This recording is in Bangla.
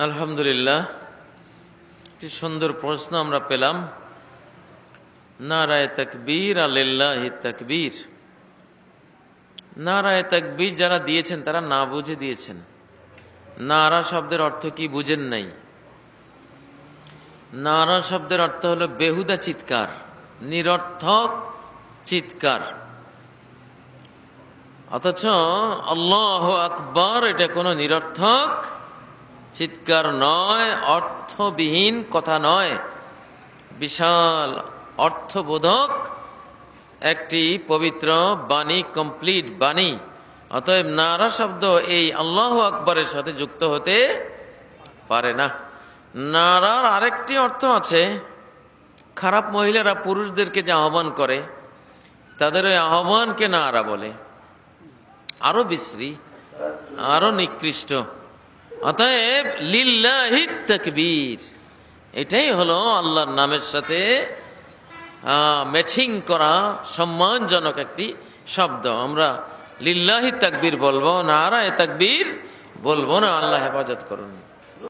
আলহামদুলিল্লাহ, একটি সুন্দর প্রশ্ন আমরা পেলাম। নারায়ে তাকবীর, আলিল্লাহি তাকবীর। নারায়ে তাকবীর যারা দিয়েছেন তারা না বুঝে দিয়েছেন। নারা শব্দের অর্থ কি বুঝেন নাই। নারা শব্দের অর্থ হলো বেহুদা চিৎকার, নিরর্থক চিৎকার। অথচ আল্লাহু আকবার এটা কোনো নিরর্থক চিৎকার নয়, অর্থবিহীন কথা নয়, বিশাল অর্থবোধক একটি পবিত্র বাণী, কমপ্লিট বাণী। অতএব নারা শব্দ এই আল্লাহু আকবরের সাথে যুক্ত হতে পারে না। নারার আরেকটি অর্থ আছে, খারাপ মহিলারা পুরুষদেরকে যে আহ্বান করে তাদের ওই আহ্বানকে নারা বলে, আরো বিশ্রী, আরো নিকৃষ্ট। অতএব লিল্লাহি তাকবীর এটাই হলো আল্লাহর নামের সাথে ম্যাচিং করা সম্মানজনক একটি শব্দ। আমরা লিল্লাহি তাকবীর বলবো, নারায়ে তাকবীর বলবো না। আল্লাহ হেফাজত করুন।